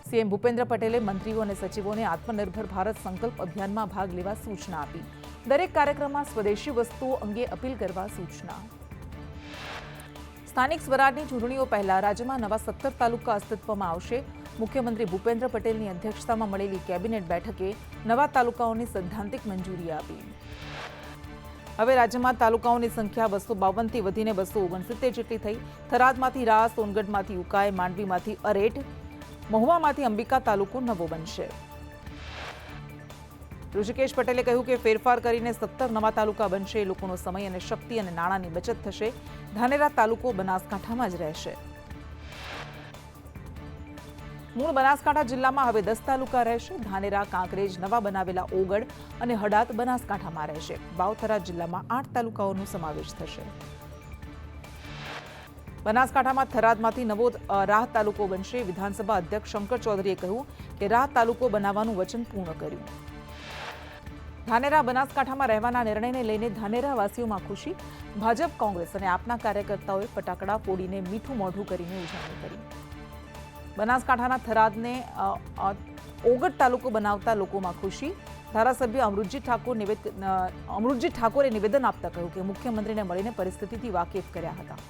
CM Bhupendra પટેલે મંત્રીઓ અને સચિવોને આત્મનિર્ભર ભારત સંકલ્પ અભિયાનમાં ભાગ લેવા સૂચના આપી। દરેક કાર્યક્રમમાં સ્વદેશી વસ્તુઓ અંગે અપીલ કરવા સૂચના। સ્થાનિક સ્વરાજની ચૂંટણીઓ પહેલા રાજ્યમાં નવા 17 તાલુકા અસ્તિત્વમાં આવશે। મુખ્યમંત્રી ભૂપેન્દ્ર પટેલની અધ્યક્ષતામાં મળેલી કેબિનેટ બેઠકે નવા તાલુકાઓની સૈદ્ધાંતિક મંજૂરી આપી। હવે રાજ્યમાં તાલુકાઓની સંખ્યા 252 થી વધીને 269 જેટલી થઈ। થરાદમાંથી રા, સોનગઢમાંથી ઉકાઈ, માંડવીમાંથી અરેઠ, મહુવામાંથી અંબિકા તાલુકો નવો બનશે। ઋષિકેશ પટેલે કહ્યું કે ફેરફાર કરીને 17 નવા તાલુકા બનશે। લોકોનો સમય અને શક્તિ અને નાણાંની બચત થશે। ધાનેરા તાલુકો બનાસકાંઠામાં જ રહેશે। મૂળ બનાસકાંઠા જિલ્લામાં હવે 10 તાલુકા રહેશે। ધાનેરા, કાંકરેજ, નવા બનાવેલા ઓગળ અને હડાદ બનાસકાંઠામાં રહેશે। બાવથરા જિલ્લામાં 8 તાલુકાઓનો સમાવેશ થશે। બનાસકાંઠામાં થરાદમાંથી નવો રાહ તાલુકો બનશે। વિધાનસભા અધ્યક્ષ શંકર ચૌધરીએ કહ્યું કે રાહ તાલુકો બનાવવાનું વચન પૂર્ણ કર્યું। ધાનેરા બનાસકાંઠામાં રહેવાના નિર્ણયને લઈને ધાનેરાવાસીઓમાં ખુશી। ભાજપ, કોંગ્રેસ અને આપના કાર્યકર્તાઓએ ફટાકડા ફોડીને મીઠું મોઢું કરીને ઉજવણી કરી। બનાસકાંઠાના થરાદને ઓગળ તાલુકો બનાવતા લોકોમાં ખુશી। ધારાસભ્ય અમૃતજી ઠાકોરે નિવેદન આપતા કહ્યું કે મુખ્યમંત્રીને મળીને પરિસ્થિતિથી વાકેફ કર્યા હતા।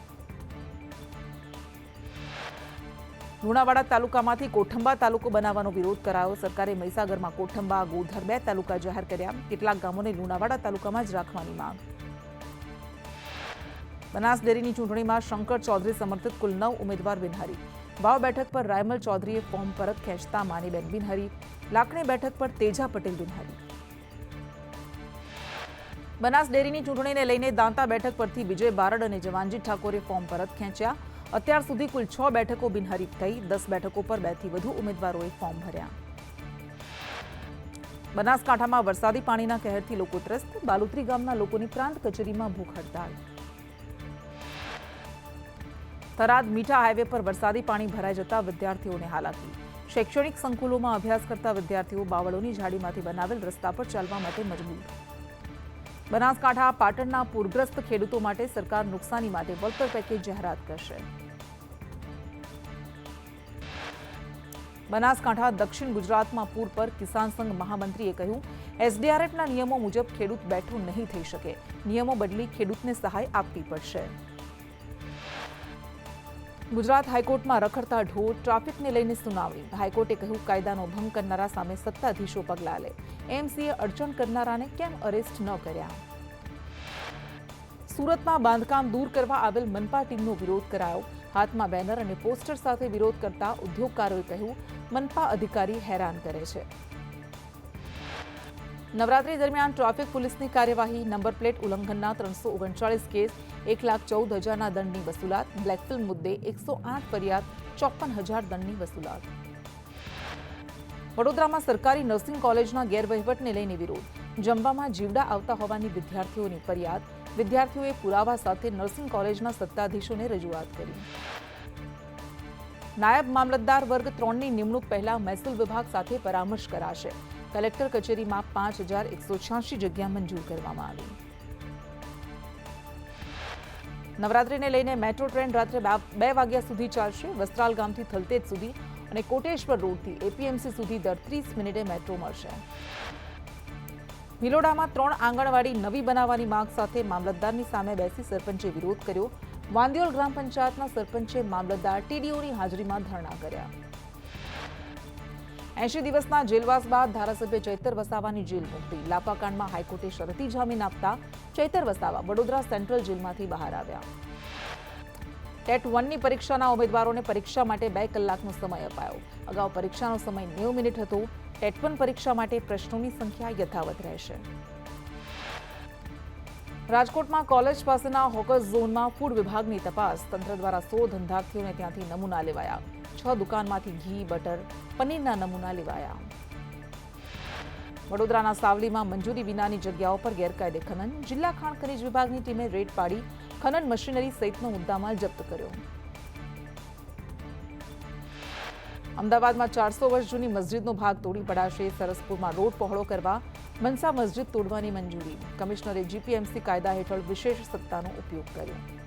લુણાવાડા તાલુકામાંથી કોઠંબા તાલુકો બનાવવાનો વિરોધ કરાયો। સરકારે મહીસાગરમાં કોઠંબા, ગોધર 2 તાલુકા જાહેર કર્યા। કેટલાક ગામોને લુણાવાડા તાલુકામાં જ રાખવાની માંગ। બનાસ ડેરીની ચૂંટણીમાં શંકર ચૌધરી સમર્થિત કુલ 9 ઉમેદવાર બિનહરી। વાવ બેઠક પર રાયમલ ચૌધરીએ ફોર્મ પરત ખેંચતા માનીબેન બિનહરી। લાખણી બેઠક પર તેજા પટેલ બિનહરી। બનાસ ડેરીની ચૂંટણીને લઈને દાંતા બેઠક પરથી વિજય બારડ અને જવાનજી ઠાકોરે ફોર્મ પરત ખેંચ્યા। અત્યાર સુધી કુલ 6 બેઠકો બિનહરીફ થઈ। 10 બેઠકો પર 2 થી વધુ ઉમેદવારોએ ફોર્મ ભર્યા। બનાસકાંઠામાં વરસાદી પાણીના કહેરથી લોકો ત્રસ્ત। બાલુત્રી ગામના લોકોની પ્રાંત કચેરીમાં ભૂખ હડતાળ। થરાદ મીઠા હાઈવે પર વરસાદી પાણી ભરાઈ જતા વિદ્યાર્થીઓને હાલાકી। શૈક્ષણિક સંકુલોમાં અભ્યાસ કરતા વિદ્યાર્થીઓ બાવળોની ઝાડીમાંથી બનાવેલ રસ્તા પર ચાલવા માટે મજબૂર। બનાસકાંઠા પાટણના પૂરગ્રસ્ત ખેડૂતો માટે સરકાર નુકસાની માટે વળતર પેકેજ જાહેરાત કરશે। બનાસકાંઠા દક્ષિણ ગુજરાતમાં પૂર પર કિસાન સંઘ મહામંત્રીએ કહ્યું એસડીઆરએફના નિયમો મુજબ ખેડૂત બેઠો નહીં થઈ શકે। નિયમો બદલી ખેડૂતને સહાય આપવી પડશે। ગુજરાત હાઈકોર્ટમાં રખડતા ઢોર, ટ્રાફિકને લઈને સુનાવણી। હાઈકોર્ટે કહ્યું કાયદાનો ભંગ કરનારા સામે સત્તાધીશો પગલાં લે। એમસીએ અડચણ કરનારાને કેમ અરેસ્ટ ન કર્યા? સુરતમાં બાંધકામ દૂર કરવા આવેલ મનપા ટીમનો વિરોધ કરાયો। હાથમાં બેનર અને પોસ્ટર સાથે વિરોધ કરતા ઉદ્યોગકારોએ કહ્યું મનપા અધિકારી હેરાન કરે છે। નવરાત્રી દરમિયાન ટ્રાફિક પોલીસની કાર્યવાહી। નંબર પ્લેટ ઉલ્લંઘનના 339 કેસ, 1,14,000ના દંડની વસૂલાત। બ્લેક ફિલ્મ મુદ્દે 108 ફરિયાદ, 54,000 દંડની વસૂલાત। વડોદરામાં સરકારી નર્સિંગ કોલેજના ગેરવહીવટને લઈને વિરોધ। જમવામાં જીવડા આવતા હોવાની વિદ્યાર્થીઓની ફરિયાદ। વિદ્યાર્થીઓએ પુરાવા સાથે નર્સિંગ કોલેજના સત્તાધીશોને રજૂઆત કરી। નાયબ મામલતદાર વર્ગ 3ની નિમણૂક પહેલા મહેસૂલ વિભાગ સાથે પરામર્શ કરાશે। કલેક્ટર કચેરીમાં 5,186 જગ્યા મંજૂર કરવામાં આવી। નવરાત્રીને લઈને મેટ્રો ટ્રેન રાત્રે 2 વાગ્યા સુધી ચાલશે। વસ્ત્રાલ ગામથી થલતેજ સુધી અને કોટેશ્વર રોડથી એપીએમસી સુધી દર 30 મિનિટે મેટ્રો મળશે। ભિલોડામાં 3 આંગણવાડી નવી બનાવવાની માંગ સાથે મામલતદારની સામે બેસી સરપંચે વિરોધ કર્યો। વાંદિયોલ ગ્રામ પંચાયતના સરપંચે મામલતદાર ટીડીઓની હાજરીમાં ધરણા કર્યા। 80 દિવસના જેલવાસ બાદ ધારાસભ્ય ચૈતર વસાવાની જેલ મુક્તિ। લાપાકાંડમાં હાઈકોર્ટે શરતી જામીન આપતા ચૈતર વસાવા વડોદરા સેન્ટ્રલ જેલમાંથી બહાર આવ્યા। ટેટ 1ની પરીક્ષાના ઉમેદવારોને પરીક્ષા માટે 2 કલાકનો સમય અપાયો। અગાઉ પરીક્ષાનો સમય 90 મિનિટ હતો। ટેટ 1 પરીક્ષા માટે પ્રશ્નોની સંખ્યા યથાવત રહેશે। રાજકોટમાં કોલેજ પાસેના હોકર્સ ઝોનમાં ફૂડ વિભાગની તપાસ। તંત્ર દ્વારા 100 ધંધાર્થીઓને ત્યાંથી નમૂના લેવાયા। 6 દુકાનમાંથી ઘી, બટર, પનીરના નમૂના લેવાયા। વડોદરાના સાવલીમાં મંજૂરી વિનાની જગ્યાઓ પર ગેરકાયદે ખનન। જિલ્લા ખાણ ખનીજ વિભાગની ટીમે રેડ પાડી ખનન મશીનરી સહિતનો મુદ્દામાલ જપ્ત કર્યો। અમદાવાદમાં 400 વર્ષ જૂની મસ્જિદનો ભાગ તોડી પડાશે। સરસપુરમાં રોડ પહોળો કરવા મનસા મસ્જિદ તોડવાની મંજૂરી। કમિશનરે જીપીએમસી કાયદા હેઠળ વિશેષ સત્તાનો ઉપયોગ કર્યો।